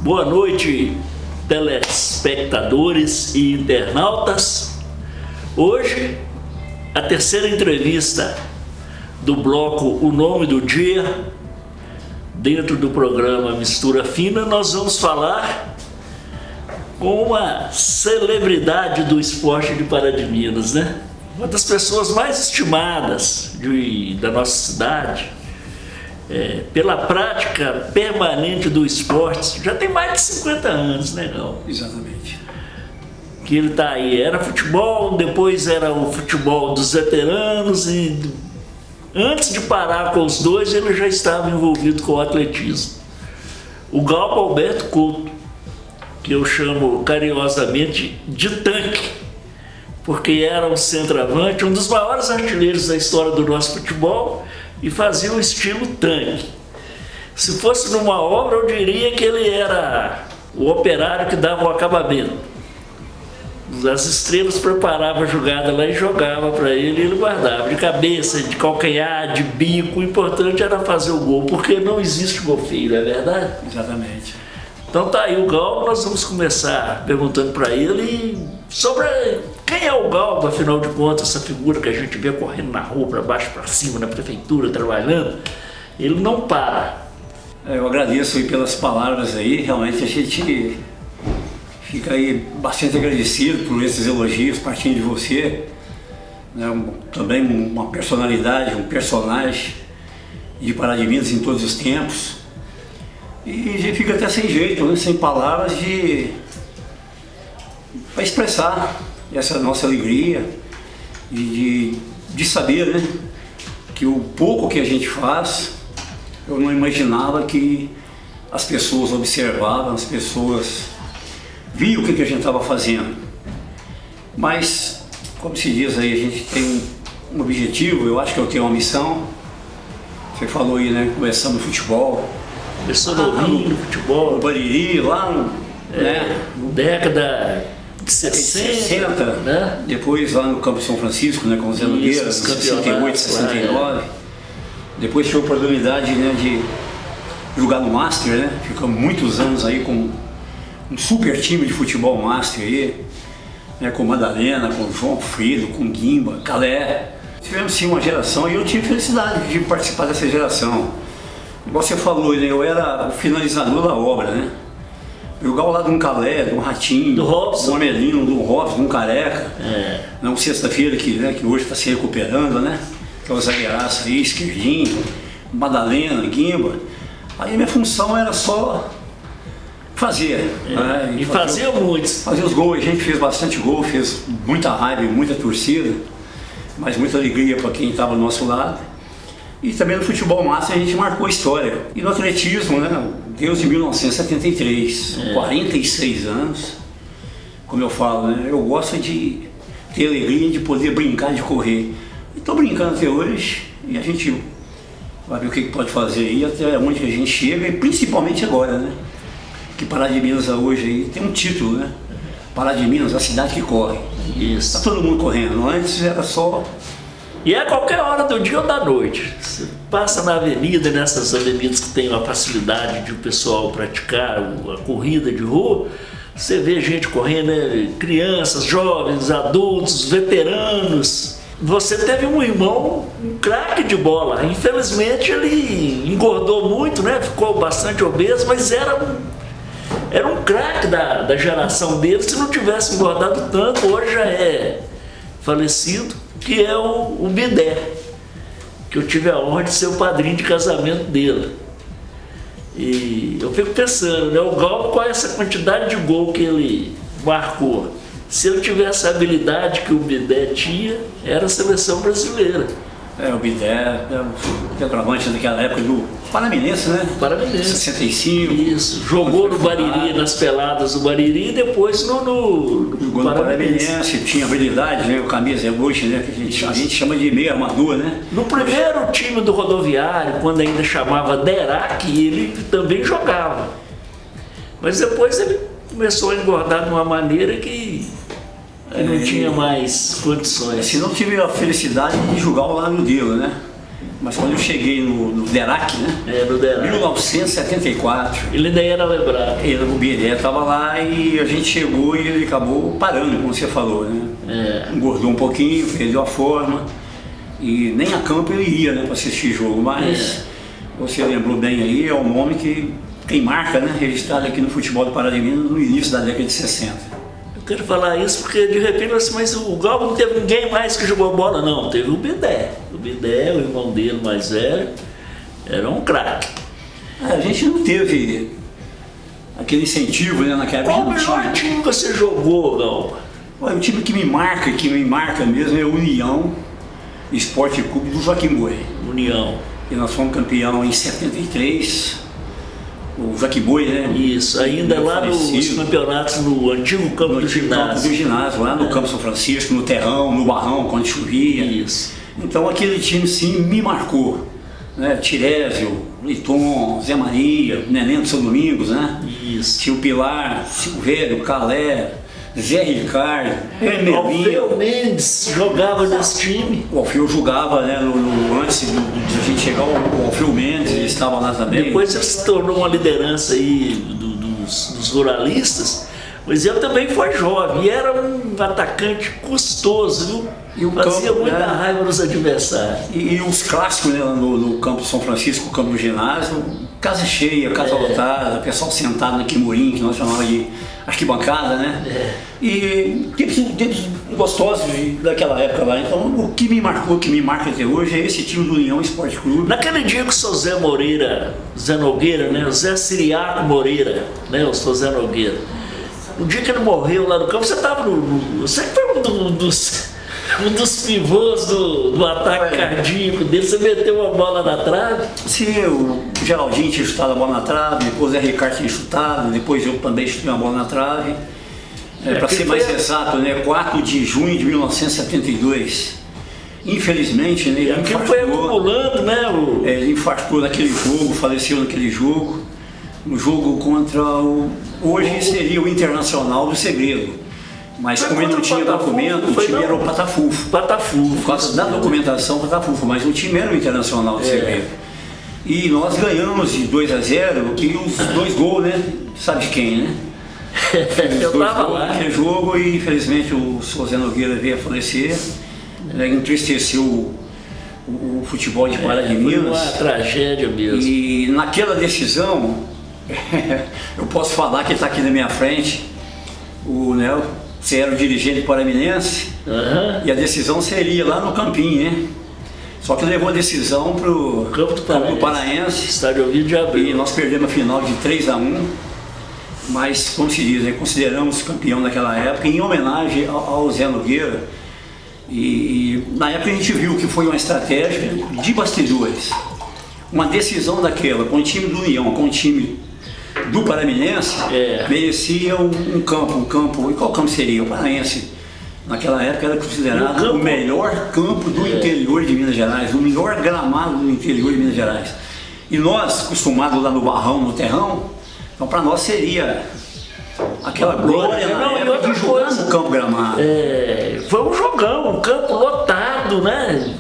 Boa noite, telespectadores e internautas. Hoje, a terceira entrevista do bloco O Nome do Dia, dentro do programa Mistura Fina, nós vamos falar com uma celebridade do esporte de Pará de Minas, né? Uma das pessoas mais estimadas da nossa cidade, pela prática permanente do esporte. Já tem mais de 50 anos, né, Gal? Exatamente. Que ele tá aí, era futebol, depois era o futebol dos veteranos e antes de parar com os dois, ele já estava envolvido com o atletismo. O Galba Alberto Couto, que eu chamo carinhosamente de tanque, porque era um centroavante, um dos maiores artilheiros da história do nosso futebol e fazia o estilo tanque. Se fosse numa obra, eu diria que ele era o operário que dava o acabamento. As estrelas preparavam a jogada lá e jogava para ele e ele guardava de cabeça, de calcanhar, de bico. O importante era fazer o gol, porque não existe gol feio, não é verdade? Exatamente. Então tá aí o Galba, nós vamos começar perguntando para ele sobre quem é o Galba, afinal de contas, essa figura que a gente vê correndo na rua, para baixo, para cima, na prefeitura, trabalhando. Ele não para. Eu agradeço aí pelas palavras aí, realmente a gente fica aí bastante agradecido por esses elogios partindo de você, né? Também uma personalidade, um personagem de Pará de Minas em todos os tempos. E a gente fica até sem jeito, né? Sem palavras para expressar essa nossa alegria de saber, né, que o pouco que a gente faz, eu não imaginava que as pessoas observavam, as pessoas viam o que a gente estava fazendo. Mas, como se diz aí, a gente tem um objetivo, eu acho que eu tenho uma missão. Você falou aí, né, começando no futebol. Começou novinho no futebol. No Bariri, lá no, né, década de 60, né? Depois lá no Campo São Francisco, né, com o Zé Nogueira, em 68, 69. Depois tive a oportunidade, né, de jogar no Master, né? Ficamos muitos anos aí com um super time de futebol Master aí, né, com Madalena, com João Frido, com Guimba, Calé. Tivemos sim uma geração e eu tive felicidade de participar dessa geração. Igual você falou, né, eu era o finalizador da obra, né? Jogar ao lado de um Calé, de um Ratinho, do Robson, de um Amelino, de um Robson, de um Careca. Não, sexta-feira que hoje está se recuperando, né? Aquela zagueiraça aí, esquerdinho, Madalena, Guimba. Aí minha função era só fazer. Né? E fazia muitos. Fazer os gols, a gente fez bastante gol, fez muita raiva, muita torcida, mas muita alegria para quem estava do nosso lado. E também no futebol massa a gente marcou a história. E no atletismo, né? Desde 1973, 46 anos, como eu falo, né? Eu gosto de ter alegria de poder brincar, de correr. E estou brincando até hoje e a gente vai ver o que pode fazer aí, até onde a gente chega e principalmente agora, né? Que Pará de Minas hoje aí tem um título, né? Pará de Minas, a cidade que corre. Isso. Tá todo mundo correndo, antes era só... E é a qualquer hora do dia ou da noite. Você passa na avenida, nessas avenidas que tem uma facilidade de o pessoal praticar a corrida de rua, você vê gente correndo, né? Crianças, jovens, adultos, veteranos. Você teve um irmão, um craque de bola. Infelizmente ele engordou muito, né? Ficou bastante obeso, mas era um craque da geração dele. Se não tivesse engordado tanto, hoje já é falecido, que é o Bidé, que eu tive a honra de ser o padrinho de casamento dele. E eu fico pensando, né, o Galba, com essa quantidade de gol que ele marcou, se ele tivesse a habilidade que o Bidé tinha, era a seleção brasileira. O Bidé, o centroavante daquela época do Paraminense, né? Paraminense. 65. Isso, jogou no Bariri, nas peladas do Bariri, e depois no jogou no Paraminense, tinha habilidade, né? O camisa hoje, né? Que a gente chama de meio armador, né? No primeiro time do Rodoviário, quando ainda chamava Derac, ele também jogava. Mas depois ele começou a engordar de uma maneira que não tinha mais condições. Se não tive a felicidade de jogar ao lado dele, né? Mas quando eu cheguei no DERAC, né? No DERAC. 1974. Ele nem era lembrado. O Biré estava lá e a gente chegou e ele acabou parando, como você falou, né? Engordou um pouquinho, perdeu a forma. E nem a campo ele ia, né, para assistir jogo, mas você lembrou bem aí, é um nome que tem marca, né, registrado aqui no futebol do Pará de Minas no início da década de 60. Eu quero falar isso porque de repente assim, mas o Galba não teve ninguém mais que jogou bola, não, teve o Bidé. O Bidé, o irmão dele mais velho, era um craque. A gente não teve aquele incentivo, né, naquela época. Qual o melhor time que você jogou, Galba? Olha, o time que me marca mesmo é o União Esporte Clube do Joaquim Boi. União. E nós fomos campeão em 73, o Joaquim Boi, né? Isso, ainda lá nos campeonatos no antigo campo do ginásio. Campo do ginásio, lá no Campo São Francisco, no terrão, no barrão, quando chovia. Isso. Então aquele time sim me marcou. Né? Tirésio, Liton, Zé Maria, Neném do São Domingos, né? Isso. Tio Pilar, Silvério, Calé, Zé Ricardo, Alfeu Mendes jogava nesse time. O Alfeu jogava, né, antes de a gente chegar, o Alfeu Mendes, ele estava lá também. Depois ele se tornou uma liderança aí dos ruralistas, mas ele também foi jovem e era um atacante custoso, viu? E o fazia campo, muita né, raiva nos adversários. E os clássicos, né, no Campo São Francisco, o campo do ginásio, casa cheia, casa lotada, pessoal sentado naquele murinho que nós chamávamos de arquibancada, né? E tempos gostosos daquela época lá. Então o que me marcou, o que me marca até hoje é esse time do União Esporte Clube. Naquele dia que o seu Zé Moreira, Zé Nogueira, né? O Zé Siriaco Moreira, né? O seu Zé Nogueira. O dia que ele morreu lá no campo, você estava você foi um dos pivôs do ataque cardíaco dele, você meteu uma bola na trave? Sim, o Geraldinho tinha chutado a bola na trave, depois o Zé Ricardo tinha chutado, depois eu também chutei uma bola na trave. Para ser mais exato, né, 4 de junho de 1972. Infelizmente, né, ele infartou, foi acumulando, né? Ele infartou naquele jogo, faleceu naquele jogo, no jogo contra hoje seria o Internacional do Segredo. Mas como ele não tinha documento, o time era o Patafufo. Por causa da documentação, Patafufo, mas o time era o Internacional do Segredo. E nós ganhamos de 2-0 e os 2 gols, né? Sabe de quem, né? Eu estava lá naquele jogo e infelizmente o Zé Nogueira veio a falecer. Entristeceu o futebol de Pará de Minas. Foi uma tragédia mesmo. E naquela decisão, eu posso falar que ele está aqui na minha frente, você era o dirigente paraminense, e a decisão seria lá no Campinho, né? Só que levou a decisão para o Campo do Paraense. Estádio Ovidio de Abreu. E nós perdemos a final de 3-1, mas, como se diz, né, consideramos campeão naquela época, em homenagem ao Zé Nogueira. E na época a gente viu que foi uma estratégia de bastidores. Uma decisão daquela, com o time do União, com o time do Paraminense, merecia um campo. E qual campo seria? O Paraense. Naquela época era considerado o melhor campo do interior de Minas Gerais, o melhor gramado do interior de Minas Gerais. E nós, acostumados lá no barrão, no terrão, então para nós seria aquela glória na época de jogar no campo gramado. Foi um jogão, um campo lotado, né?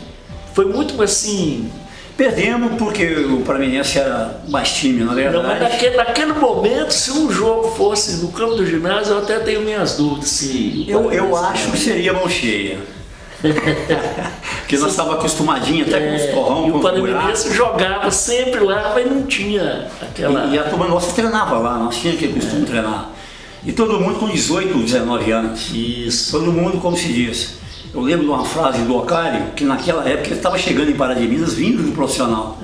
Foi muito assim... Perdemos porque o Paraminense era mais time, na verdade. Não, mas naquele momento, se um jogo fosse no campo do ginásio, eu até tenho minhas dúvidas se... Eu acho que seria mão cheia. Porque nós estávamos acostumadinhos até com os torrão, e o Paraminense jogava sempre lá, mas não tinha aquela... E a turma nossa treinava lá, nós tínhamos aquele costume de treinar. E todo mundo com 18, 19 anos. Isso. Todo mundo, como se diz. Eu lembro de uma frase do Ocário, que naquela época ele estava chegando em Pará de Minas, vindo do profissional.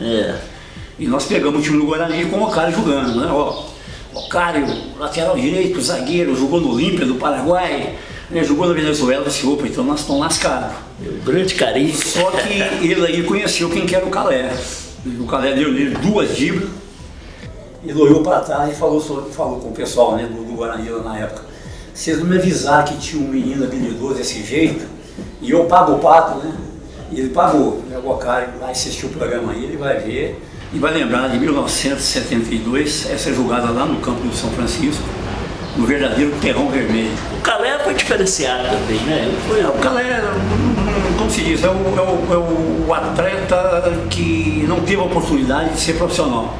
E nós pegamos o time do Guarani com o Ocário jogando, né? Ocário, lateral direito, zagueiro, jogou no Olímpia do Paraguai, né? Jogou na Venezuela, disse, opa, então nós estamos lascados. O grande carinho. Só que ele aí conheceu quem que era o Calé. O Calé deu nele 2 dibras, ele olhou para trás e falou com o pessoal, né, do Guarani lá na época. Vocês não me avisaram que tinha um menino habilidoso desse jeito, e eu pago o pato, né? E ele pagou. O Ocário vai assistir o programa aí, ele vai ver e vai lembrar de 1972, essa jogada lá no campo do São Francisco, no verdadeiro terrão vermelho. O Calé foi diferenciado também, né? O Calé, como se diz, é o atleta que não teve a oportunidade de ser profissional.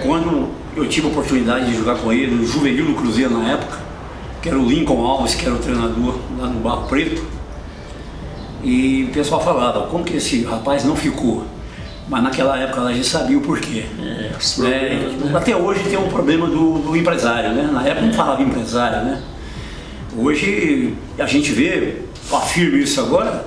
Quando eu tive a oportunidade de jogar com ele, no juvenil do Cruzeiro na época, que era o Lincoln Alves, que era o treinador lá no Barro Preto, e o pessoal falava, como que esse rapaz não ficou? Mas naquela época a gente sabia o porquê. Até hoje tem um problema do empresário, né? Na época não falava empresário, né? Hoje a gente vê, afirmo isso agora,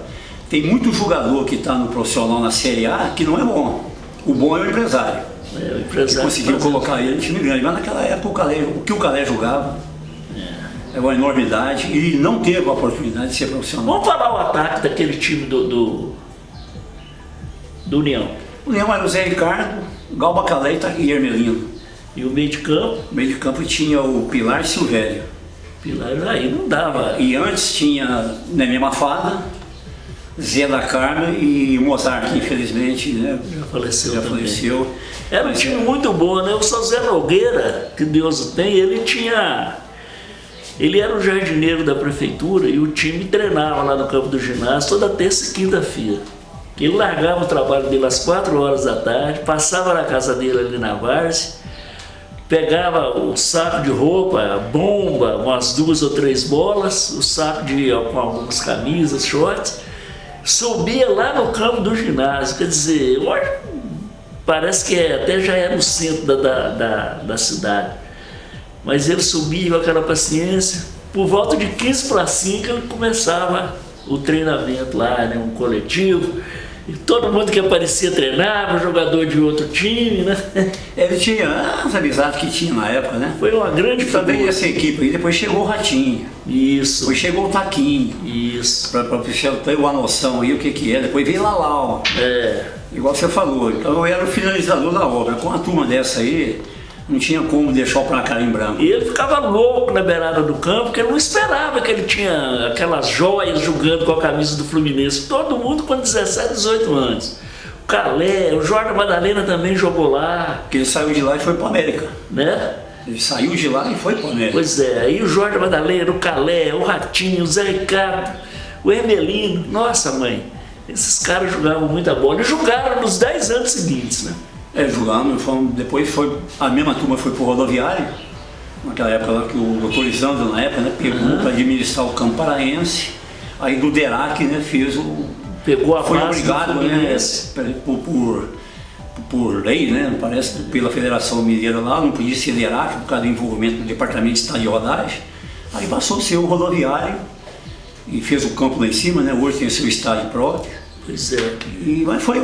tem muito jogador que está no profissional na Série A que não é bom. O bom é o empresário. O empresário conseguiu colocar ele no time grande. Mas naquela época o que o Calé jogava é uma enormidade e não teve a oportunidade de ser profissional. Vamos falar o ataque daquele time do União. O União era o Zé Ricardo, Galba Caleta e Hermelino. E o meio de campo? O meio de campo tinha o Pilar Silvério. Pilar aí não dava. E antes tinha Nenê Mafada, Zé da Carmen e o Mozart, que infelizmente, né, já faleceu. Era um time muito bom, né? O São Zé Nogueira, que Deus o tem, ele era o jardineiro da prefeitura e o time treinava lá no campo do ginásio toda terça e quinta-feira. Ele largava o trabalho dele às 4 horas da tarde, passava na casa dele ali na Várzea, pegava o saco de roupa, a bomba, umas 2 ou 3 bolas, o saco com algumas camisas, shorts, subia lá no campo do ginásio. Quer dizer, hoje parece que até já era no centro da cidade. Mas ele subia com aquela paciência. Por volta de 15 para 5 ele começava o treinamento lá, né, um coletivo. E todo mundo que aparecia treinava, jogador de outro time, né? Ele tinha as amizades que tinha na época, né? Foi uma grande figura. Também essa equipe aí, depois chegou o Ratinho. Isso. Depois chegou o Taquinho. Isso. Para você ter uma noção aí o que é. Depois veio Lalau. Igual você falou. Então eu era o finalizador da obra. Com uma turma dessa aí, não tinha como deixar o placar em branco. E ele ficava louco na beirada do campo, porque ele não esperava que ele tinha aquelas joias jogando com a camisa do Fluminense. Todo mundo com 17, 18 anos. O Calé, o Jorge Madalena também jogou lá. Porque ele saiu de lá e foi para América. Né? Ele saiu de lá e foi para América. Pois é, aí o Jorge Madalena, o Calé, o Ratinho, o Zé Ricardo, o Hermelino. Nossa, mãe, esses caras jogavam muita bola. E jogaram nos 10 anos seguintes, né? Jogamos, depois a mesma turma foi pro rodoviário, naquela época lá que o doutor Lisandro, na época, né, pegou para administrar o campo paraense, aí do DERAC, né, pegou a foi obrigado, né, por lei, né, parece, pela Federação Mineira lá, não podia ser DERAC por causa do envolvimento do Departamento de Estado de Rodagem, aí passou a ser o rodoviário e fez o campo lá em cima, né, hoje tem o seu estádio próprio. Pois é. Mas foi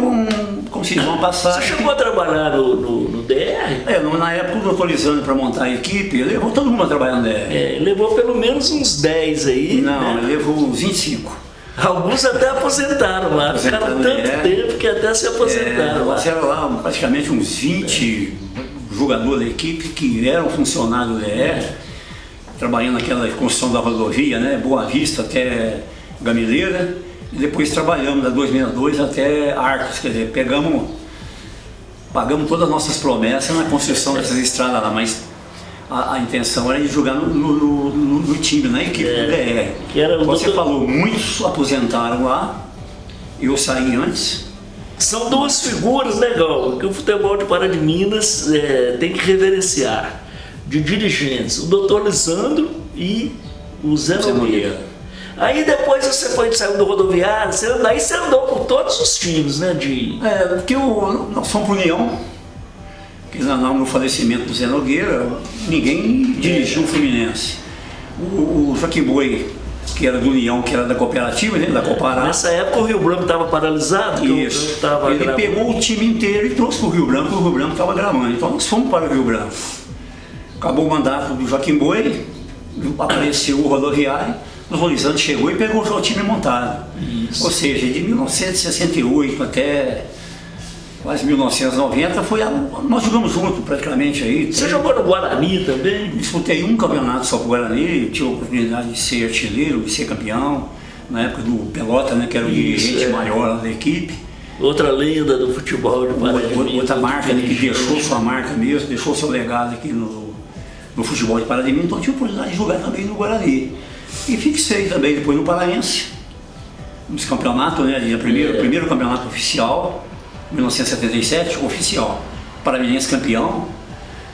como se diz, uma passagem. Você chegou a trabalhar no DR? Na época o doutor Lisandro, para montar a equipe, ele levou todo mundo a trabalhar no DR. Ele levou pelo menos uns 10 aí. Não, né? Ele levou uns 25. Alguns até aposentaram lá, ficaram tanto tempo que até se aposentaram lá. Eram lá praticamente uns 20 jogadores da equipe que eram funcionários do DR, trabalhando naquela construção da rodovia, né? Boa Vista até Gamileira. E depois trabalhamos da 2002 até Arcos, quer dizer, pagamos todas as nossas promessas na construção dessas estradas lá, mas a intenção era de jogar no time, na equipe do DR. Que era você falou, muitos aposentaram lá, eu saí antes. São duas figuras legais que o futebol de Pará de Minas tem que reverenciar, de dirigentes, o doutor Lisandro e o Zé Nogueira. Aí depois você saiu do rodoviário, aí você andou com todos os times, né? Porque nós fomos para o União, que no falecimento do Zé Nogueira, ninguém dirigiu o Fluminense. O Joaquim Boi, que era do União, que era da cooperativa, né? Da Copará. Nessa época o Rio Branco estava paralisado, isso. Ele pegou o time inteiro e trouxe para o Rio Branco, o Rio Branco estava gravando. Então nós fomos para o Rio Branco. Acabou o mandato do Joaquim Boi, apareceu o rodoviário. O Lisandro chegou e pegou o time montado. Isso. Ou seja, de 1968 até quase 1990 nós jogamos junto praticamente aí. Você jogou no Guarani também? Disputei um campeonato só com o Guarani, tive a oportunidade de ser artilheiro, de ser campeão, na época do Pelota, né, que era o dirigente maior da equipe. Outra lenda do futebol de Pará de Minas. Outra marca, né, que deixou sua marca mesmo, deixou seu legado aqui no no futebol de Pará de Minas, então eu tive a oportunidade de jogar também no Guarani. E fixei também depois no Paraense, nos campeonatos, né? Primeiro campeonato oficial, 1977, oficial. Paraminense campeão,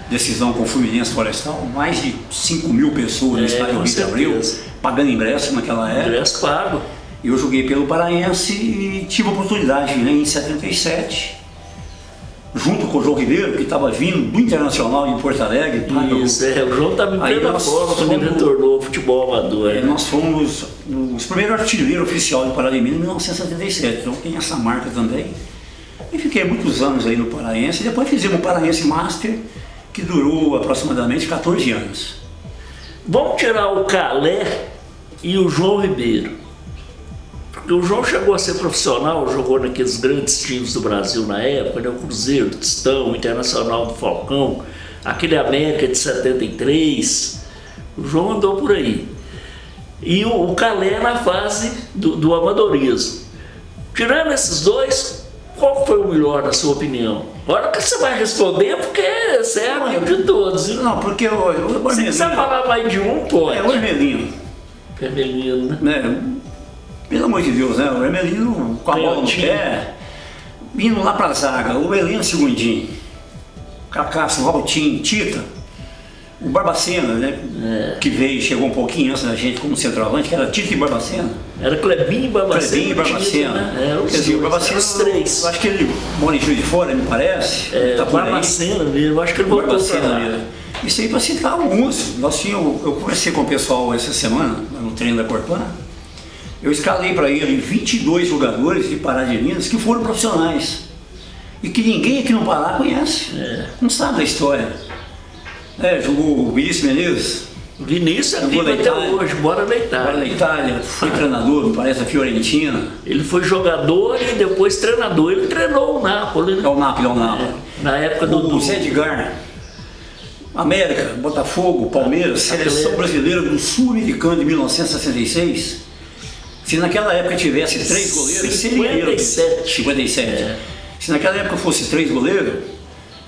decisão com o Fluminense Florestal, mais de 5.000 pessoas no estádio Rio de Abril, pagando ingresso naquela época. Ingresso pago. Eu joguei pelo Paraense e tive a oportunidade, né, em 77, junto com o João Ribeiro, que estava vindo do Internacional em Porto Alegre. Isso, o João estava em plena forma quando ele retornou ao futebol amador. Nós fomos os primeiros artilheiros oficiais do Pará de Minas em 1977, então tem essa marca também. E fiquei muitos anos aí no Paraense, e depois fizemos o Paraense Master, que durou aproximadamente 14 anos. Vamos tirar o Calé e o João Ribeiro. Porque o João chegou a ser profissional, jogou naqueles grandes times do Brasil na época, né? O Cruzeiro, o Tostão, o Internacional do Falcão, aquele América de 73. O João andou por aí. E o Calé na fase do amadorismo. Tirando esses dois, qual foi o melhor na sua opinião? Agora que você vai responder, porque você é amigo de todos. Não, porque se você falar mais de um, pode. É o Hermelino. Hermelino, né? Pelo amor de Deus, né? O Hermelino com a bola no pé, indo lá pra zaga, o Heleno Segundinho, Cacasso, Valtinho, Tita, o Barbacena, né? Que veio, chegou um pouquinho antes da gente como centroavante, que era Tita e Barbacena. Era Clebinho e Barbacena. Clebinho e Barbacena. Né? Quer dizer, o Barbacena, os três. Acho que ele mora em Juiz de Fora, me parece. Tá Barbacena mesmo, acho que ele voltou pra lá. Isso aí para citar alguns. Eu conversei com o pessoal essa semana, no treino da Corpan. Eu escalei para ele 22 jogadores de Pará de Minas que foram profissionais. E que ninguém aqui no Pará conhece. Não sabe da história. Jogou o Vinícius Menezes. Vinícius é vivo até hoje, bora na Itália. Bora na Itália, foi treinador, me parece, da Fiorentina. Ele foi jogador e depois treinador. Ele treinou o Napoli, né? É o Napoli. Na época do Zé Edgar. América, Botafogo, Palmeiras, Seleção Brasileira do Sul-Americano de 1966. Se naquela época tivesse 3 goleiros, seria 57. Se naquela época fosse 3 goleiros,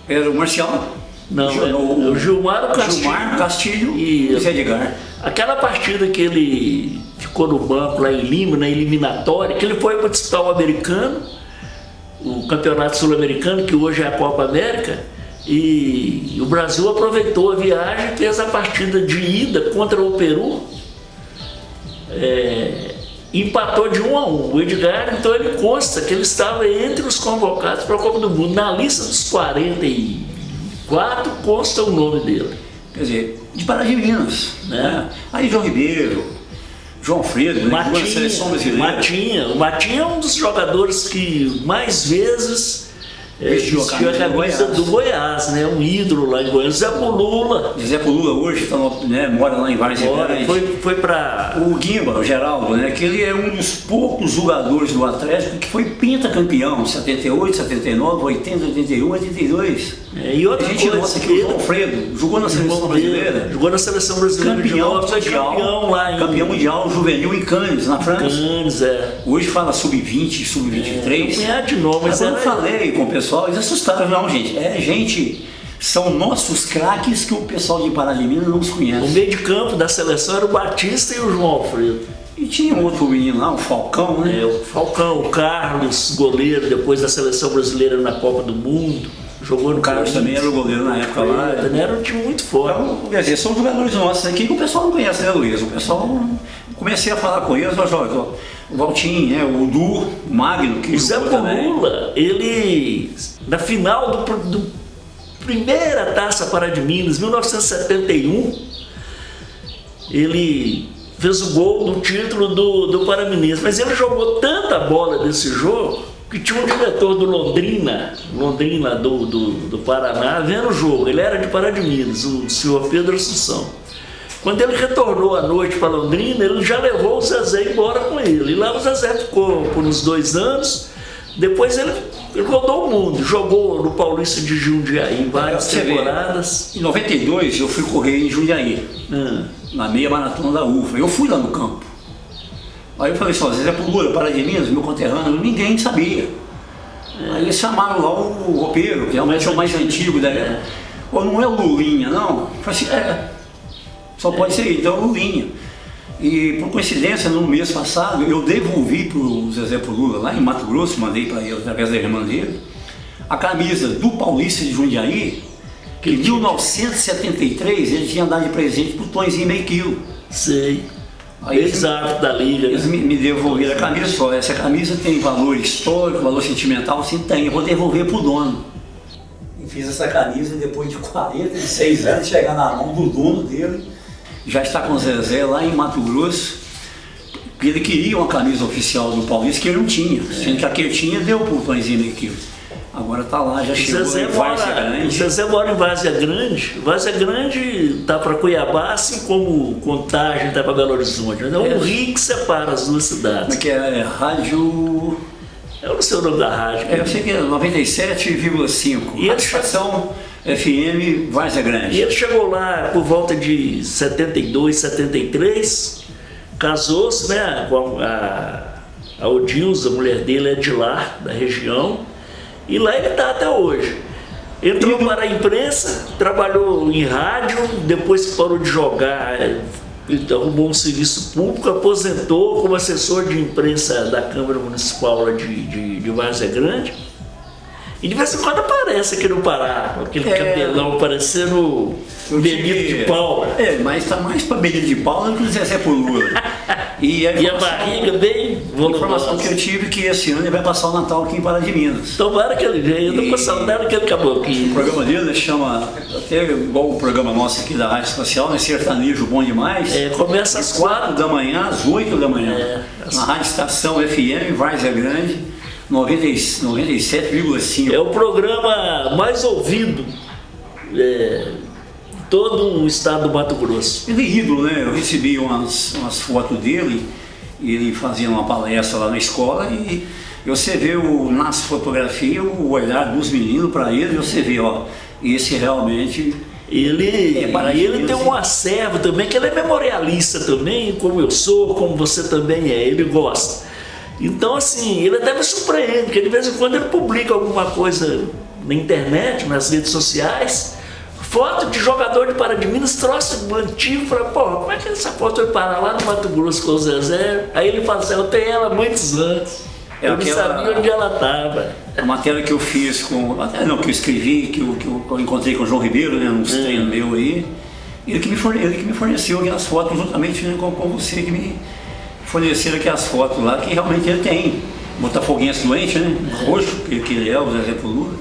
era o Marcial. Não, o Gilmar, o Castilho e o Zé Edgar. Aquela partida que ele ficou no banco lá em Lima, na eliminatória, que ele foi para disputar o americano, o campeonato sul-americano, que hoje é a Copa América, e o Brasil aproveitou a viagem e fez a partida de ida contra o Peru. Empatou de 1-1. O Edgar, então, ele consta que ele estava entre os convocados para a Copa do Mundo. Na lista dos 44 consta o nome dele. Quer dizer, de Pará de Minas, né? Aí João Ribeiro, João Alfredo, né? Seleção brasileira. O Matinha é um dos jogadores que mais vezes vestiu a camisa do Goiás, né? Um ídolo lá em Goiás. Zé Pulula. Zé Pulula hoje mora lá em Várias Cidades. Foi para o Guimba, o Geraldo, né? Que ele é um dos poucos jogadores do Atlético que foi pentacampeão, 78, 79, 80, 81, 82. E outra coisa, nossa, que o João Alfredo jogou na Seleção Brasileira. Jogou na Seleção Brasileira campeão lá em... Campeão mundial juvenil em Cannes, na França. Cannes, Hoje fala sub-20, sub-23. Não é de novo, mas eu falei com o pessoal, eles assustaram. Não, gente, são nossos craques que o pessoal de Pará de Minas não os conhece. O meio de campo da seleção era o Batista e o João Alfredo. E tinha um outro menino lá, o Falcão, né? O Falcão, o Carlos, goleiro, depois da Seleção Brasileira na Copa do Mundo. Jogou no Carlos também era o goleiro na época lá. Era um time muito forte. Então, quer dizer, são jogadores nossos aqui que o pessoal não conhece, né, Luiz? O pessoal, comecei a falar com eles, o Valtinho, né, o Du, o Magno, que o Zé Pulula, ele, na final do primeira Taça Pará de Minas, 1971, ele fez o gol do título do Paraminas, mas ele jogou tanta bola desse jogo que tinha um diretor do Londrina do Paraná, vendo o jogo. Ele era de Pará de Minas, o senhor Pedro Assunção. Quando ele retornou à noite para Londrina, ele já levou o Zezé embora com ele. E lá o Zezé ficou por uns 2 anos. Depois ele rodou o mundo, jogou no Paulista de Jundiaí várias temporadas. Em 92 eu fui correr em Jundiaí, na meia maratona da UFA. Eu fui lá no campo. Aí eu falei só, Zezé Pulula, Pará de Minas, meu conterrâneo, ninguém sabia. Aí eles chamaram lá o roupeiro, que é o mais antigo da época. Ou não é o Lulinha, não? Eu falei assim, só pode ser ele, então é o Lulinha. E por coincidência, no mês passado, eu devolvi para o Zezé Polula, lá em Mato Grosso, mandei para ele através da irmã dele, a camisa do Paulista de Jundiaí, que em 1973 ele tinha dado de presente para o Tonzinho meio quilo. Sei. Exato, da Liga. Eles me devolveram a camisa só. Essa camisa tem valor histórico, valor sentimental, sim, tem. Eu vou devolver para o dono. E fiz essa camisa depois de 46 anos, chegar na mão do dono dele. Já está com o Zezé lá em Mato Grosso. Ele queria uma camisa oficial do Paulista que ele não tinha. Sendo que a que ele tinha, deu para o Tonzinho meio quilo. Agora está lá, já chegou em Várzea Grande. O Zezé mora em Várzea Grande. Várzea Grande está para Cuiabá, assim como Contagem está para Belo Horizonte. É um rio que separa as duas cidades. Como é que é? Rádio... Eu não sei o nome da rádio. Eu sei que é 97,5. E a estação FM Várzea Grande. E ele chegou lá por volta de 72, 73, casou-se, né, com a Odilza, a mulher dele é de lá, da região. E lá ele está até hoje. Entrou para a imprensa, trabalhou em rádio, depois que parou de jogar, ele arrumou um serviço público, aposentou como assessor de imprensa da Câmara Municipal de Várzea Grande. E de vez em quando aparece aqui no Pará, com aquele cabelão parecendo Benito de Paula. Mas está mais para Benito de Paula do que o Zezé Polula. E a barriga bem volumosa. A informação que eu tive que esse ano ele vai passar o Natal aqui em Pará de Minas. Tomara que ele venha, eu tô com saudade que ele acabou aqui. O programa dele chama, até igual o programa nosso aqui da Rádio Espacial, né? Sertanejo Bom Demais. Começa às 4 da manhã, às 8 da manhã. Na Rádio Estação FM, Várzea Grande. 97,5. É o programa mais ouvido todo o estado do Mato Grosso. Ele é ídolo, né? Eu recebi umas fotos dele, ele fazia uma palestra lá na escola e você vê nas fotografias o olhar dos meninos para ele, você vê, ó, esse realmente... Ele tem um acervo também, que ele é memorialista também, como eu sou, como você também é, ele gosta. Então, assim, ele até me surpreende, porque de vez em quando ele publica alguma coisa na internet, nas redes sociais, foto de jogador de Pará de Minas, troço antigo, fala, pô, como é que essa foto foi parar lá no Mato Grosso com o Zezé? Aí ele fala assim, eu tenho ela há muitos anos, eu não sabia onde ela estava. A matéria que eu fiz que eu escrevi, que eu encontrei com o João Ribeiro, né, num treino meu aí, ele que me forneceu aquelas fotos juntamente, né, com você, que me forneceram aqui as fotos lá, que realmente ele tem. Botafoguense doente, né? Roxo, que ele é, o Zezé Polula.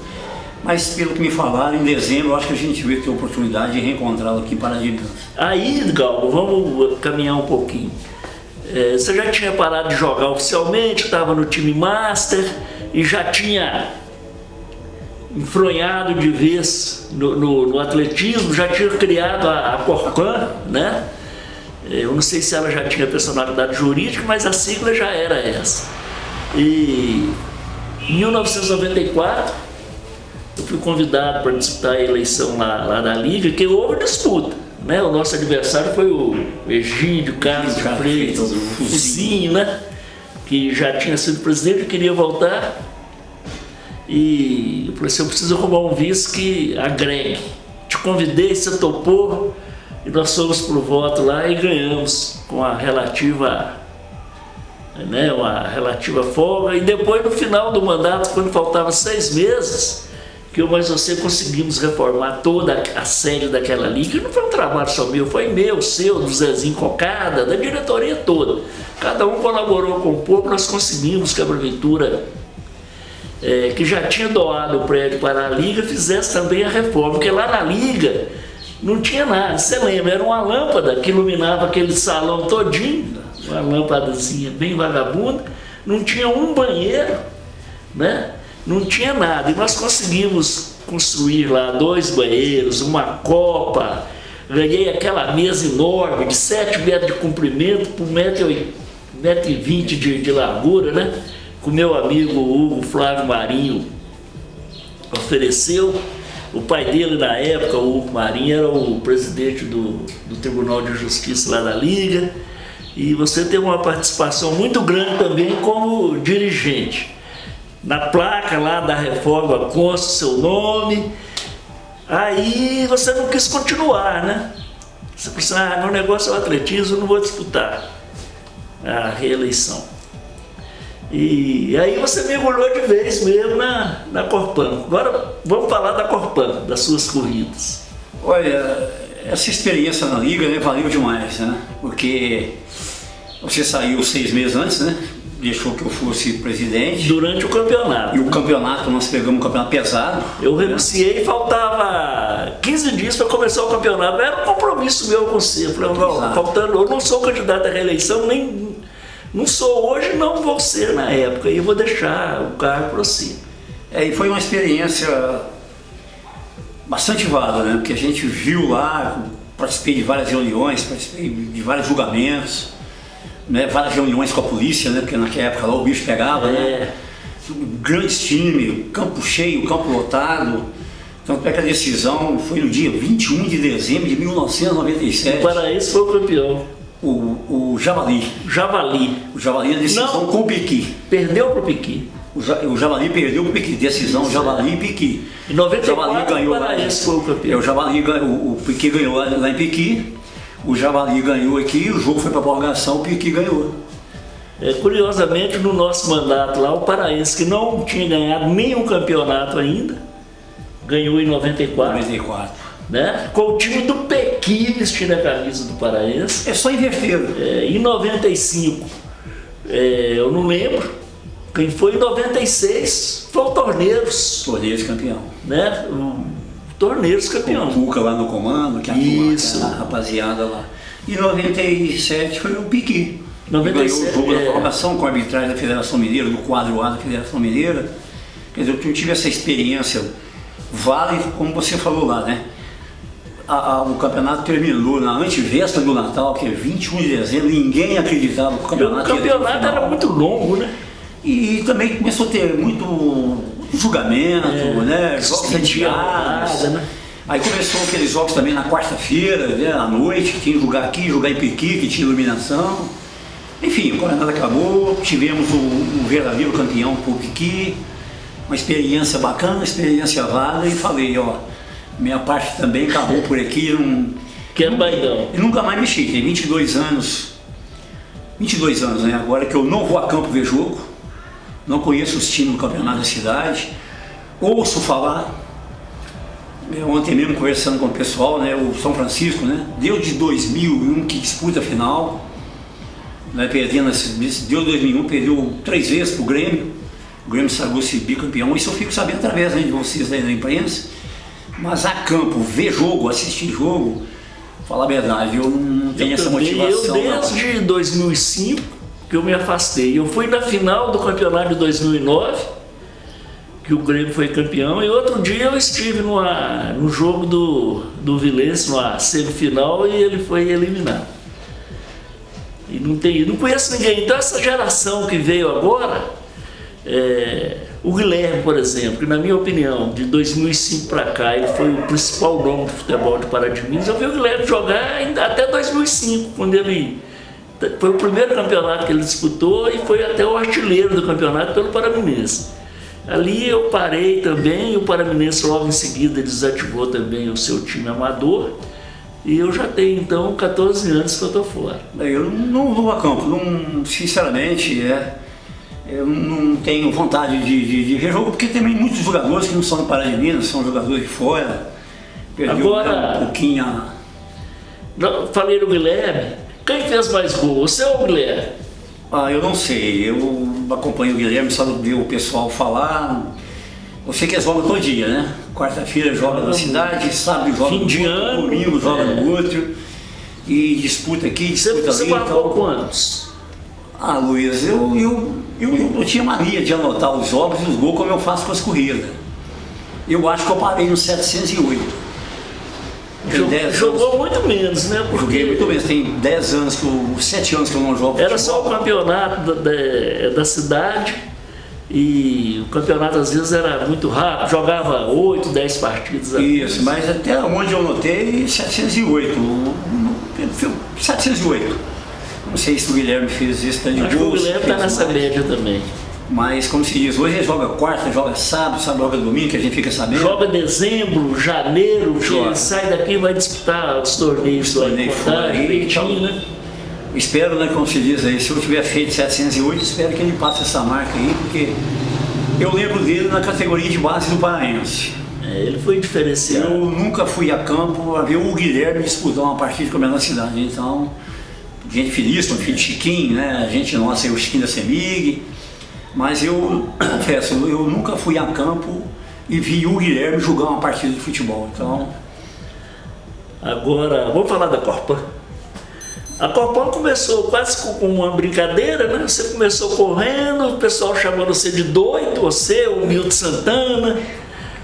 Mas pelo que me falaram, em dezembro, eu acho que a gente vai ter a oportunidade de reencontrá-lo aqui em Pará de Minas. Aí, Galvo, vamos caminhar um pouquinho. Você já tinha parado de jogar oficialmente, estava no time Master e já tinha enfronhado de vez no atletismo, já tinha criado a Porcan, né? Eu não sei se ela já tinha personalidade jurídica, mas a sigla já era essa. E em 1994, eu fui convidado para disputar a eleição lá da Liga, que houve disputa, né? O nosso adversário foi o Egídio Carlos de Freitas, o Fuzinho, né? Que já tinha sido presidente e queria voltar. E eu falei assim, eu preciso arrumar um vice que agregue. Te convidei, você topou. E nós fomos pro voto lá e ganhamos com uma relativa folga. E depois, no final do mandato, quando faltava 6 meses, que eu mais você conseguimos reformar toda a sede daquela liga. E não foi um trabalho só meu, foi meu, seu, do Zezinho Cocada, da diretoria toda. Cada um colaborou com um pouco, nós conseguimos que a prefeitura, que já tinha doado o prédio para a liga, fizesse também a reforma. Porque lá na liga não tinha nada, você lembra, era uma lâmpada que iluminava aquele salão todinho, uma lâmpadazinha bem vagabunda, não tinha um banheiro, né? Não tinha nada, e nós conseguimos construir lá 2 banheiros, uma copa, ganhei aquela mesa enorme de 7 metros de comprimento por 1,20 m de largura, né? Que o meu amigo Hugo Flávio Marinho ofereceu. O pai dele, na época, o Hugo Marinho, era o presidente do Tribunal de Justiça lá da Liga. E você teve uma participação muito grande também como dirigente. Na placa lá da reforma consta o seu nome. Aí você não quis continuar, né? Você pensou, meu negócio é o atletismo, eu não vou disputar a reeleição. E aí você mergulhou de vez mesmo na Corpan. Agora vamos falar da Corpan, das suas corridas. Olha, essa experiência na Liga, né, valeu demais, né? Porque você saiu 6 meses antes, né? Deixou que eu fosse presidente. Durante o campeonato. E o campeonato, nós pegamos um campeonato pesado. Eu renunciei e faltava 15 dias para começar o campeonato. Era um compromisso meu com você. Falei, faltando, eu não sou candidato à reeleição, nem não sou hoje, não vou ser na época. E eu vou deixar o cargo para você. E foi uma experiência bastante válida, né? Porque a gente viu lá, participei de várias reuniões, participei de vários julgamentos. Né, várias reuniões com a polícia, né, porque naquela época lá o bicho pegava, né? Grandes times, campo cheio, campo lotado. Então a decisão foi no dia 21 de dezembro de 1997. O Paraense foi o campeão. O Javali. O Javali, a decisão com o Piqui. Perdeu para o Piqui. O Javali perdeu para o Piqui, decisão Javali e Piqui. Em 94 o Javali ganhou, o Paraense foi o campeão. O Piqui ganhou lá em Piqui. O Javali ganhou aqui, o jogo foi para a prorrogação, o Piqui ganhou. Curiosamente, no nosso mandato lá, o Paraense, que não tinha ganhado nenhum campeonato ainda, ganhou em 94. Né? Com o time do Pequi vestindo a camisa do Paraense. É só inverter. Em 95, eu não lembro. Quem foi em 96 foi o Torneiros. Torneiros campeão. Né? Torneiros campeão. O Tuca lá no comando, que Isso. A rapaziada lá. E 97 foi o Piqui. 97, ganhou o jogo da prorrogação com a arbitragem da Federação Mineira, do quadro A da Federação Mineira. Quer dizer, eu tive essa experiência, vale, como você falou lá, né? O campeonato terminou na antevéspera do Natal, que é 21 de dezembro, ninguém acreditava que o campeonato ia ter o final. Era muito longo, né? E também começou a ter muito julgamento, né? Jogos adiados. Né? Aí começou aqueles jogos também na quarta-feira, né? À noite, que tinha que jogar aqui, jogar em Piqui, que tinha iluminação. Enfim, o campeonato acabou, tivemos o verdadeiro campeão por Piqui, uma experiência bacana, uma experiência válida, e falei, minha parte também acabou por aqui. Quero baidão. E nunca mais mexi, tem 22 anos, né? Agora que eu não vou a campo ver jogo, não conheço os times do campeonato da cidade, ouço falar. Ontem mesmo conversando com o pessoal, né, o São Francisco, né, deu de 2001 que disputa a final, né, deu 2001, perdeu 3 vezes para o Grêmio sagrou-se bicampeão. Isso eu fico sabendo através, né, de vocês aí na imprensa. Mas a campo, ver jogo, assistir jogo, falar a verdade, eu não tenho essa motivação. Eu desde 2005 que eu me afastei. Eu fui na final do campeonato de 2009, que o Grêmio foi campeão, e outro dia eu estive no jogo do Vilense, numa semifinal, e ele foi eliminado. E não conheço ninguém. Então essa geração que veio agora, o Guilherme, por exemplo, que na minha opinião, de 2005 para cá, ele foi o principal nome do futebol de Pará de Minas. Eu vi o Guilherme jogar ainda até 2005, quando ele foi o primeiro campeonato que ele disputou e foi até o artilheiro do campeonato pelo Paraminense. Ali eu parei também, e o Paraminense logo em seguida desativou também o seu time amador, e eu já tenho então 14 anos que eu estou fora. Eu não vou a campo, sinceramente, eu não tenho vontade de ver jogo, porque tem muitos jogadores que não são do Pará de Minas, são jogadores de fora. Perdeu um pouquinho falei no Guilherme, quem fez mais gol, você ou o Guilherme? Eu não sei, eu acompanho o Guilherme, só ver o pessoal falar. Eu sei que eles jogam todo dia, né? Quarta-feira joga na cidade, sábado joga fim de ano, domingo joga no outro, e disputa aqui, disputa você ali. Você marcou quantos? Luiz, eu tinha mania de anotar os jogos e os gols como eu faço com as corridas. Eu acho que eu parei no 708. Jogou muito menos, né? Porque joguei muito menos, tem 10 anos, 7 anos que eu não jogo. Era só o campeonato da cidade, e o campeonato às vezes era muito rápido, jogava 8, 10 partidas. Isso, mas até onde eu notei, 708. 708. Não sei se o Guilherme fez isso, tá de acho gols. Que o Guilherme está nessa média também. Mas, como se diz, hoje ele joga quarta, joga sábado, joga domingo, que a gente fica sabendo. Joga dezembro, janeiro, Joga. sai daqui e vai disputar os torneios lá em Contagem, Betim, né? Espero, né, como se diz aí, se eu tiver feito 708, espero que ele passe essa marca aí, porque eu lembro dele na categoria de base do Paraense. Ele foi diferenciado. Eu nunca fui a campo a ver o Guilherme disputar uma partida com a menor cidade, então, gente feliz, com o filho de Chiquinho, né, a gente nossa, o Chiquinho da Semig, mas eu confesso, eu nunca fui a campo e vi o Guilherme jogar uma partida de futebol, então... Agora, vamos falar da Corpan. A Corpan começou quase com uma brincadeira, né? Você começou correndo, o pessoal chamando você de doido, você, o Milton Santana,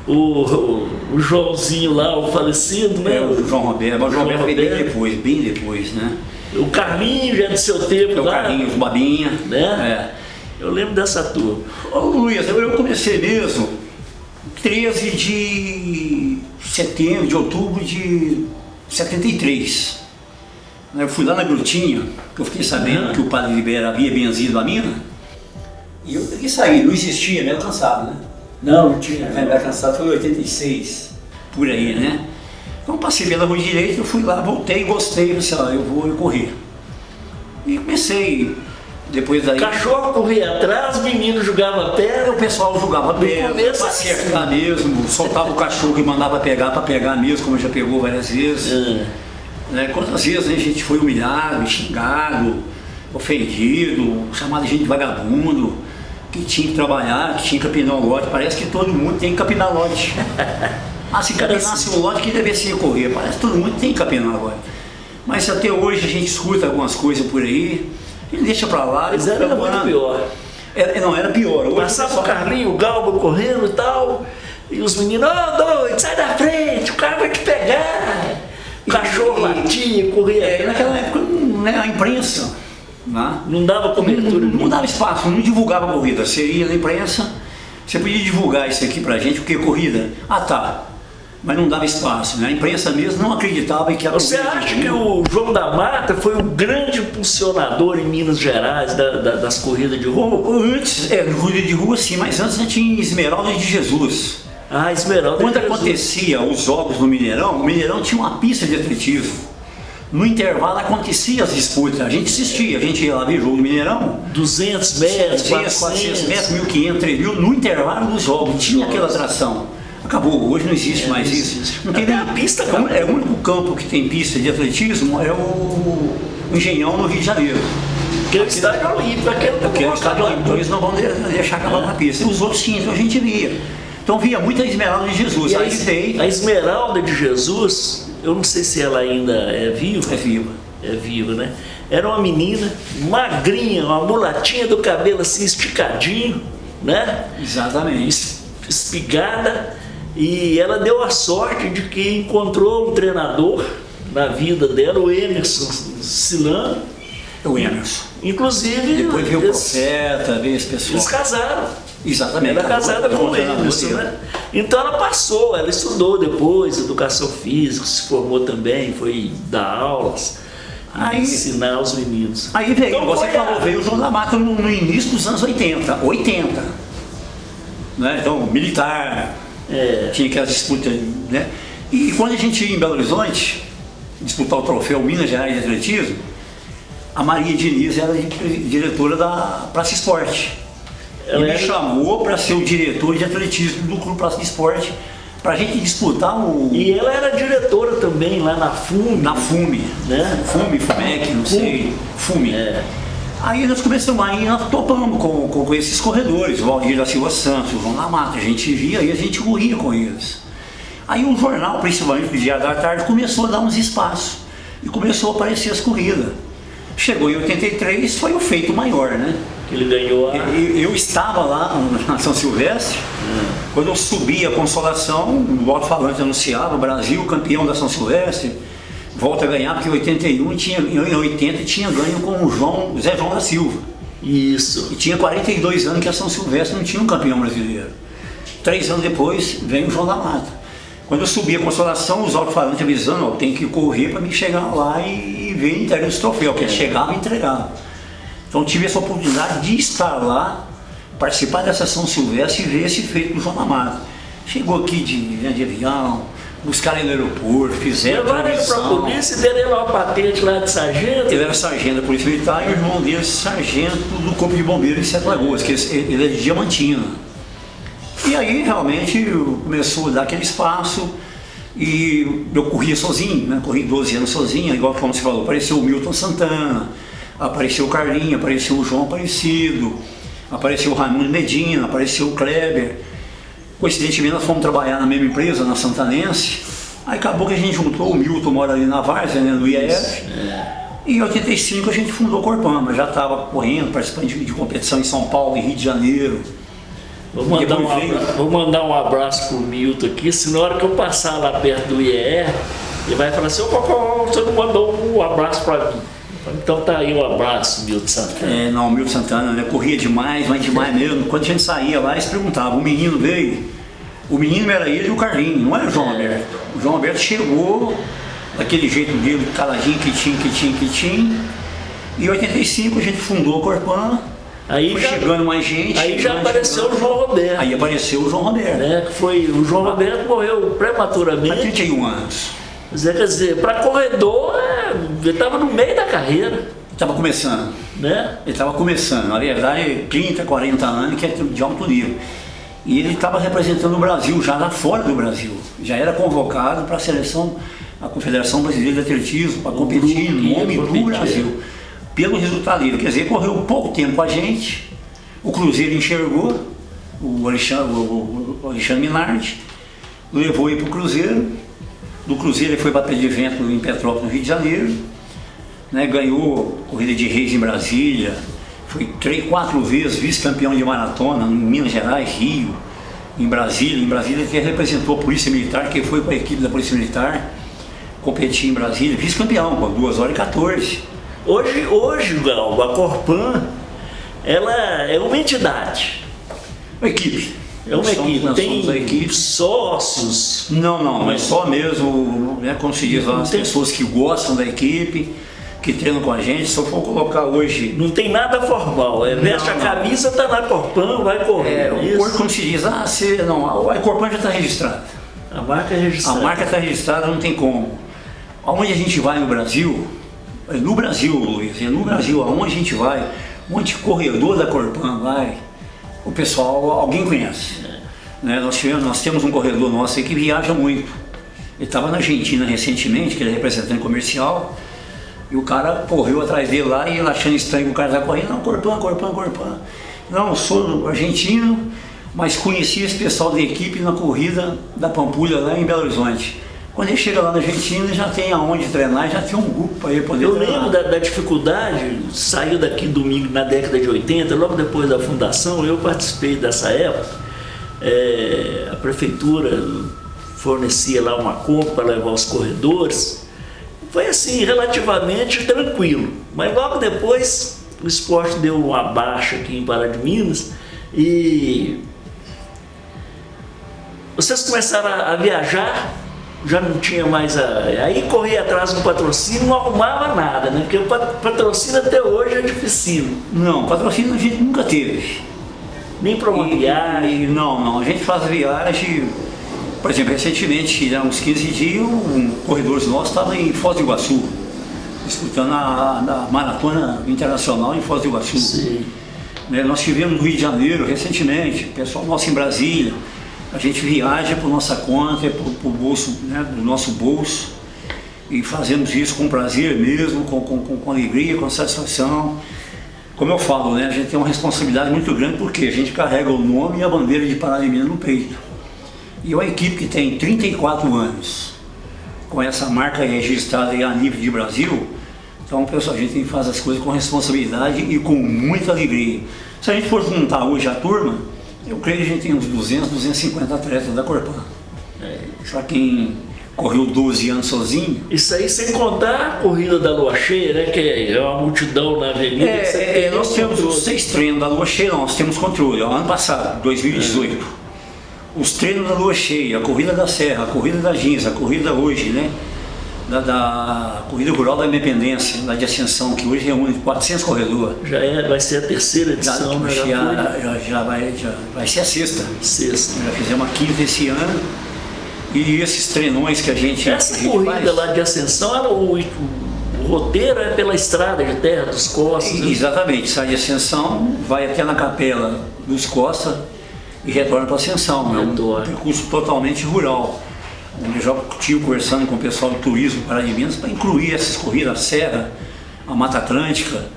o Joãozinho lá, o falecido, né? O João Roberto, mas o João Roberto veio bem depois, né? O Carlinho já é do seu tempo o lá. O Carlinho, o Babinha, né? Eu lembro dessa turma. Ô Luiz, eu comecei mesmo 13 de setembro, de outubro de 73. Eu fui lá na Grutinha, que eu fiquei sabendo que o Padre Libera havia benzido a mina. E eu peguei e saí, não existia, né? Cansado, né? Não tinha. Cansado foi em 86, por aí, né? Então passei pela rua direita, eu fui lá, voltei, gostei, disse, eu vou correr. E comecei, depois daí... Cachorro corria atrás, o menino jogava pedra. O pessoal jogava pedra, para acertar mesmo, soltava o cachorro e mandava pegar para pegar mesmo, como já pegou várias vezes. Né? Quantas vezes a gente foi humilhado, xingado, ofendido, chamado de gente de vagabundo, que tinha que trabalhar, que tinha que capinar o lote. Parece que todo mundo tem que capinar lote. Se capinasse o lote, que devia ser correr. Parece que todo mundo tem que capinar lote. Mas até hoje a gente escuta algumas coisas por aí, ele deixa pra lá. Mas era muito pior. Não, era pior. Hoje passava o Carlinho, o Galba correndo e tal, e os meninos, doido, sai da frente, o cara vai te pegar. O cachorro latia, corria. Naquela época, né, a imprensa não dava cobertura. Não dava espaço, não divulgava a corrida. Você ia na imprensa, você podia divulgar isso aqui pra gente, o que é corrida? Tá. Mas não dava espaço, né? A imprensa mesmo não acreditava em que a Você acha que o João da Mata foi o grande impulsionador em Minas Gerais das corridas de rua? Antes, corrida de rua sim, mas antes tinha Esmeralda de Jesus. Esmeralda. Quando acontecia os jogos no Mineirão, o Mineirão tinha uma pista de atletismo. No intervalo acontecia as disputas, a gente assistia, a gente ia lá ver o jogo do Mineirão. 200 metros, 400 metros, 1.500, 3.000, no intervalo dos jogos, tinha aquela atração. Acabou, hoje não existe mais isso. Não tem nem a pista, é o único campo que tem pista de atletismo, é o Engenhão no Rio de Janeiro. Aquele estádio olímpico, aquele estádio olímpico, então eles não vão deixar acabar na pista. E os outros tinham, então a gente via. Então via muita Esmeralda de Jesus. A Esmeralda de Jesus, eu não sei se ela ainda é viva. É viva. É viva, né? Era uma menina magrinha, uma mulatinha do cabelo assim esticadinho, né? Exatamente. Espigada. E ela deu a sorte de que encontrou um treinador na vida dela, o Emerson Silano. O Emerson. Inclusive... Depois veio o Profeta, veio esse pessoal. Eles casaram. Exatamente. Ela é casada com o Emerson, né? Então ela passou, ela estudou depois educação física, se formou também, foi dar aulas, ensinar os meninos. Aí veio, então, você falou, veio o João da Mata no início dos anos 80. Né? Então, militar, tinha aquelas disputas, né? E quando a gente ia em Belo Horizonte disputar o troféu Minas Gerais de Atletismo, a Maria Diniz era diretora da Praça Esporte. Ela me chamou para ser o diretor de atletismo do Clube Praça de Esporte, para a gente disputar o... E ela era diretora também lá na FUME. Na FUME, né? FUMEC, não sei. FUME. Aí nós começamos aí, nós topamos com esses corredores, o Valdir da Silva Santos, o João da Mata, a gente via e a gente corria com eles. Aí o jornal, principalmente o Dia da Tarde, começou a dar uns espaços e começou a aparecer as corridas. Chegou em 83, foi o feito maior, né? Ele ganhou a... Eu estava lá na São Silvestre, quando eu subi a Consolação, o alto-falante anunciava, o Brasil campeão da São Silvestre, volta a ganhar, porque em 81, em 80 tinha ganho com o Zé João da Silva. Isso. E tinha 42 anos que a São Silvestre não tinha um campeão brasileiro. 3 anos depois, vem o João da Mata. Quando eu subi a Consolação, os alto-falantes avisando, tem que correr para me chegar lá e ver e entregar os troféus, porque chegava e entregava. Então tive essa oportunidade de estar lá participar dessa São Silvestre e ver esse feito do João Amado. Chegou aqui de avião, buscaram ele no aeroporto, fizeram levaram ele para a polícia e deram ele uma patente lá de sargento. Ele era sargento da Polícia Militar e o irmão dele sargento do Corpo de Bombeiros em Sete Lagoas, que ele é de Diamantina. E aí realmente começou a dar aquele espaço e eu corria sozinho, né? Corri 12 anos sozinho, igual como você falou, apareceu o Milton Santana, apareceu o Carlinho, apareceu o João Aparecido, apareceu o Raimundo Medina, apareceu o Kleber. Coincidentemente nós fomos trabalhar na mesma empresa, na Santanense, aí acabou que a gente juntou, o Milton mora ali na Várzea, né, no IEF, e em 85 a gente fundou o Corpan, mas já estava correndo, participando de competição em São Paulo, em Rio de Janeiro. Vou mandar um abraço pro Milton aqui, se na hora que eu passar lá perto do IEF, ele vai falar assim, ô Cocó, você não mandou um abraço para mim. Então tá aí um abraço, Milton Santana. Não, o Milton Santana, né, corria demais, mas demais mesmo. Quando a gente saía lá, eles perguntavam, o menino veio? O menino era ele e o Carlinho, não era o João Alberto. O João Alberto chegou daquele jeito dele, caladinho, quitinho. E em 85 a gente fundou o Corpan, foi chegando mais gente. Aí já apareceu o João Roberto. Aí apareceu o João Roberto. Né, que foi, o João Roberto morreu prematuramente. Há 31 anos. Quer dizer, para corredor, ele estava no meio da carreira. Estava começando. Né? Ele estava começando, na verdade, 30, 40 anos, que é de alto nível. E ele estava representando o Brasil, já lá fora do Brasil. Já era convocado para a seleção, a Confederação Brasileira de Atletismo, para competir no nome do Brasil. Pelo resultado dele. Quer dizer, correu pouco tempo com a gente, o Cruzeiro enxergou, o Alexandre Minardi, levou ele para o Cruzeiro. Do Cruzeiro ele foi bater de evento em Petrópolis, no Rio de Janeiro, né, ganhou corrida de reis em Brasília, foi 3, 4 vezes vice-campeão de maratona em Minas Gerais, Rio, em Brasília. Em Brasília ele representou a Polícia Militar, que foi com a equipe da Polícia Militar competir em Brasília, vice-campeão, com 2 horas e 14. Hoje, Galva, a Corpan, ela é uma entidade. Uma equipe. É uma equipe, tem equipe. Sócios? Não, mas só mesmo, né, como se diz, as pessoas que gostam da equipe, que treinam com a gente. Se eu for colocar hoje... Não tem nada formal, veste a camisa, está na Corpan, vai correr. O corpo, como se diz, a Corpan já está registrada. A marca é registrada. A marca está registrada, não tem como. Aonde a gente vai no Brasil, Luiz, aonde a gente vai, onde corredor da Corpan vai, o pessoal, alguém conhece. Né? Nós temos um corredor nosso que viaja muito. Ele estava na Argentina recentemente, que ele é representante comercial, e o cara correu atrás dele lá e ele achando estranho que o cara está correndo, não, Corpan. Não, eu sou argentino, mas conheci esse pessoal da equipe na corrida da Pampulha lá em Belo Horizonte. Quando ele chega lá na Argentina, já tem aonde treinar, já tem um grupo para ele poder treinar. Eu lembro da dificuldade, saiu daqui domingo na década de 80, logo depois da fundação, eu participei dessa época. A prefeitura fornecia lá uma compra para levar os corredores. Foi assim, relativamente tranquilo. Mas logo depois o esporte deu uma baixa aqui em Pará de Minas e vocês começaram a viajar. Já não tinha mais aí corria atrás do patrocínio, não arrumava nada, né? Porque o patrocínio até hoje é difícil. Não, patrocínio a gente nunca teve. Nem para uma viagem? Não, a gente faz viagem, por exemplo, recentemente, há uns 15 dias, um corredor nosso estava em Foz do Iguaçu, disputando a maratona internacional em Foz do Iguaçu. Sim. Né, nós estivemos no Rio de Janeiro recentemente, pessoal nosso em Brasília. A gente viaja por nossa conta, por bolso, né, do nosso bolso, e fazemos isso com prazer mesmo, com alegria, com satisfação. Como eu falo, né, a gente tem uma responsabilidade muito grande porque a gente carrega o nome e a bandeira de Pará de Minas no peito. E uma equipe que tem 34 anos, com essa marca registrada a nível de Brasil, então, pessoal, a gente faz as coisas com responsabilidade e com muita alegria. Se a gente for juntar hoje a turma, eu creio que a gente tem uns 200, 250 atletas da Corpan. Para quem correu 12 anos sozinho. Isso aí sem contar a corrida da Lua Cheia, né? Que é uma multidão na avenida. Nós temos os 6 treinos da Lua Cheia, nós temos controle. Ano passado, 2018. Os treinos da Lua Cheia, a corrida da Serra, a corrida da Ginza, a corrida hoje, né? da Corrida Rural da Independência, lá de Ascensão, que hoje reúne 400 corredores. Vai ser a terceira edição, né? Já vai ser a sexta. Já fizemos a quinta esse ano. E esses treinões que a gente corrida faz, lá de Ascensão, o roteiro é pela estrada de terra dos Costas. Exatamente, sai de Ascensão, vai até na capela dos Costas e retorna para Ascensão. É um percurso totalmente rural. Onde eu já estive conversando com o pessoal do turismo Pará de Minas para incluir essas corridas, a Serra, a Mata Atlântica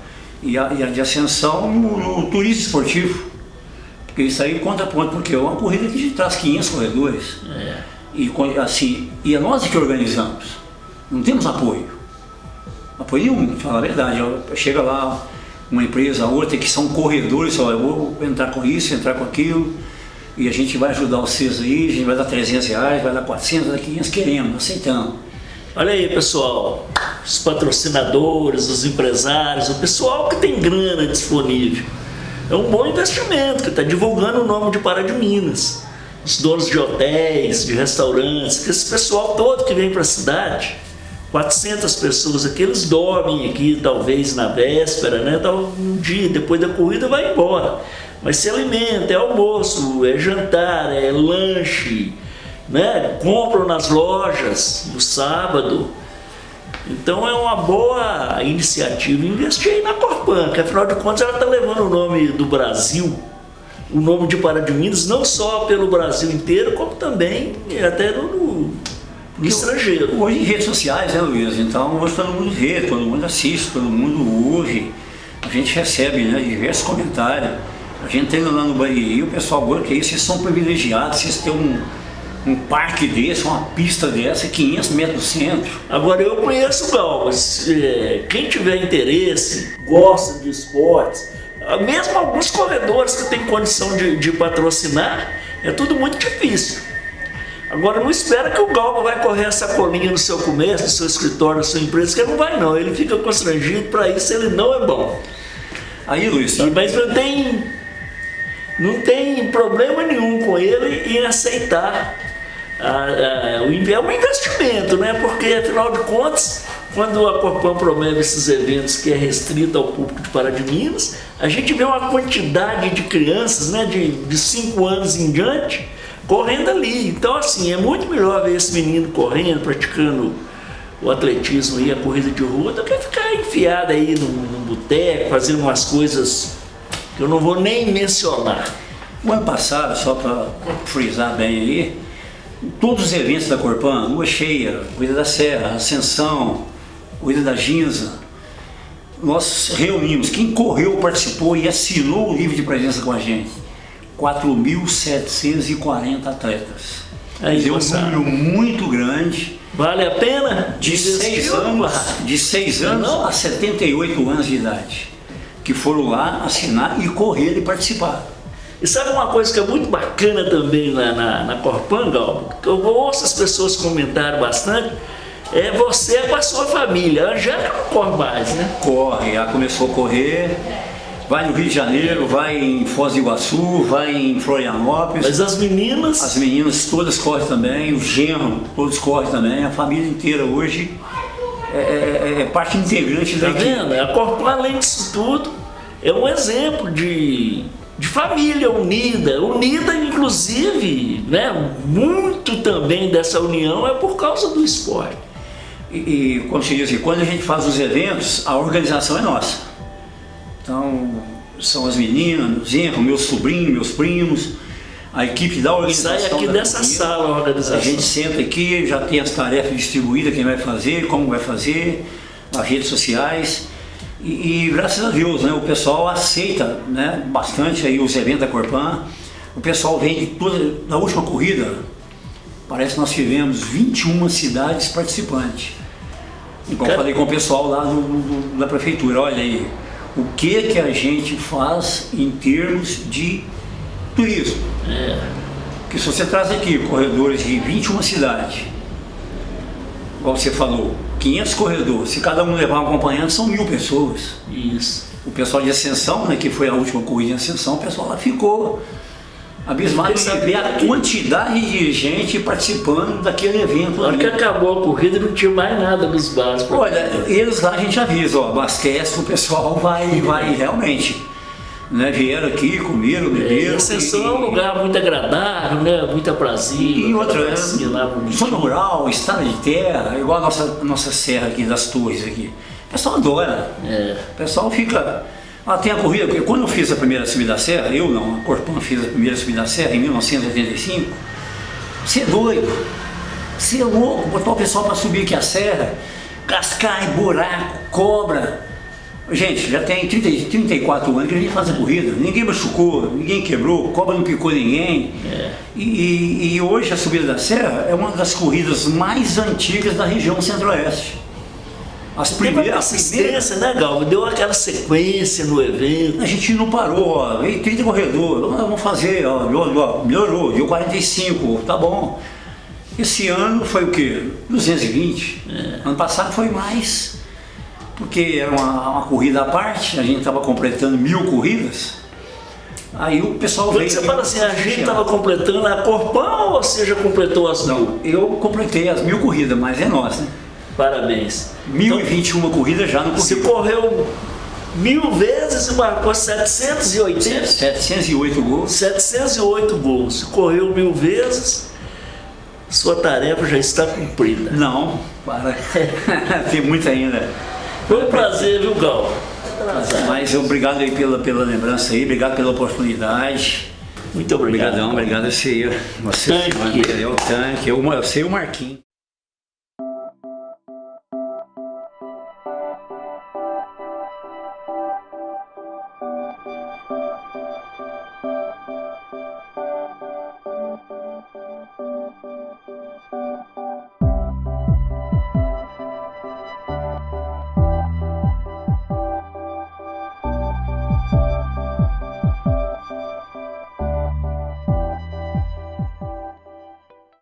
e a de Ascensão no turismo esportivo. Porque isso aí conta ponto, porque é uma corrida que traz 500 corredores. E assim, é nós que organizamos, não temos apoio nenhum, para falar a verdade. Chega lá uma empresa, outra que são corredores, eu vou entrar com isso, entrar com aquilo, e a gente vai ajudar vocês aí, a gente vai dar R$300, vai dar 400, vai dar 500, queremos, aceitamos. Olha aí, pessoal, os patrocinadores, os empresários, o pessoal que tem grana disponível. É um bom investimento, que está divulgando o nome de Pará de Minas. Os donos de hotéis, de restaurantes, esse pessoal todo que vem para a cidade, 400 pessoas aqui, eles dormem aqui talvez na véspera, né? Um dia depois da corrida vai embora, mas se alimenta, é almoço, é jantar, é lanche, né? Compram nas lojas no sábado. Então é uma boa iniciativa investir aí na Corpan, que afinal de contas ela está levando o nome do Brasil, o nome de Pará de Minas, não só pelo Brasil inteiro, como também até no estrangeiro. Hoje em redes sociais, né, Luiz? Então hoje todo mundo vê, todo mundo assiste, todo mundo ouve. A gente recebe, né, diversos comentários. A gente treina lá no Bariri, o pessoal agora que vocês são privilegiados, vocês têm um parque desse, uma pista dessa, 500 metros do centro. Agora eu conheço o Galvas, quem tiver interesse, gosta de esportes, mesmo alguns corredores que têm condição de patrocinar, é tudo muito difícil. Agora não espera que o Galva vai correr essa colinha no seu comércio, no seu escritório, na sua empresa, que ele não vai não, ele fica constrangido, para isso ele não é bom. Aí, Luiz, mas não tem problema nenhum com ele em aceitar. É um investimento, né? Porque afinal de contas, quando a Corpan promove esses eventos que é restrito ao público de Pará de Minas, a gente vê uma quantidade de crianças, né, de 5 anos em diante, correndo ali. Então assim, é muito melhor ver esse menino correndo, praticando o atletismo e a corrida de rua, do que ficar enfiado aí num boteco, fazendo umas coisas que eu não vou nem mencionar. O ano passado, só para frisar bem aí, todos os eventos da Corpan, Lua Cheia, Corrida da Serra, Ascensão, Corrida da Ginza, nós reunimos, quem correu, participou e assinou o livro de presença com a gente, 4.740 atletas. Aí, um número muito grande. Vale a pena? De 6 anos a 78 anos de idade, que foram lá assinar e correr e participar. E sabe uma coisa que é muito bacana também na Corpan, Galva, que eu ouço as pessoas comentarem bastante, é você com a sua família. A Angélica não corre mais, né? Corre, ela começou a correr, vai no Rio de Janeiro, vai em Foz do Iguaçu, vai em Florianópolis. Mas as meninas? As meninas todas correm também, o genro todos correm também, a família inteira hoje é parte integrante da equipe. Tá vendo? A Corpan, além disso tudo, é um exemplo de família unida inclusive, né? Muito também dessa união é por causa do esporte. E como se diz, quando a gente faz os eventos, a organização é nossa. Então, são as meninas, os genros, meus sobrinhos, meus primos, a equipe da organização. Sai aqui dessa sala a organização. A gente senta aqui, já tem as tarefas distribuídas, quem vai fazer, como vai fazer, nas redes sociais. E graças a Deus, né, o pessoal aceita, né, bastante aí os eventos da Corpan. O pessoal vem de toda, na última corrida, parece que nós tivemos 21 cidades participantes. Igual eu falei com o pessoal lá da prefeitura, olha aí, o que a gente faz em termos de turismo. Porque se você traz aqui corredores de 21 cidades, igual você falou, 500 corredores, se cada um levar um acompanhante, são 1000 pessoas. Isso. O pessoal de Ascensão, né, que foi a última corrida de Ascensão, o pessoal lá ficou Abismado de ver a quantidade de gente participando daquele evento. Na hora que acabou a corrida não tinha mais nada nos bares. Olha, eles lá a gente avisa, ó, abastece, o pessoal vai realmente. Né, vieram aqui, comeram, beberam. A Ascensão é um lugar muito agradável, né? Muito aprazível. E outra, zona rural, estrada de terra, igual a nossa serra aqui das Torres aqui. O pessoal adora. O pessoal fica. Tem a corrida, porque quando eu fiz a primeira subida da serra, a Corpan fez a primeira subida da serra em 1985, você é doido, você é louco, botar o pessoal para subir aqui a serra, cascai, buraco, cobra. Gente, já tem 34 anos que a gente faz a corrida, ninguém machucou, ninguém quebrou, cobra não picou ninguém. E hoje a subida da serra é uma das corridas mais antigas da região centro-oeste. As primeiras, assistência, né, Galva? Deu aquela sequência no evento. A gente não parou, ó, veio 30 corredores, vamos fazer, ó, melhorou, deu 45, tá bom. Esse ano foi o quê? 220. Ano passado foi mais, porque era uma corrida à parte, a gente estava completando 1000 corridas. Aí o pessoal quando veio. Você fala assim, a gente estava completando a Corpan ou você já completou as 1000? Não, eu completei as 1000 corridas, mas é nossa, né? Parabéns. 1021 corridas já no corrido. Você correu 1000 vezes e marcou 780? 708 gols. 708 gols. Você correu 1000 vezes, sua tarefa já está cumprida. Não, para. Tem muito ainda. Foi um prazer, viu, Gal? Mas obrigado aí pela lembrança aí, obrigado pela oportunidade. Muito obrigado. Obrigadão, obrigado a você. Você, Tanque. É o Tanque, eu sei o Marquinhos.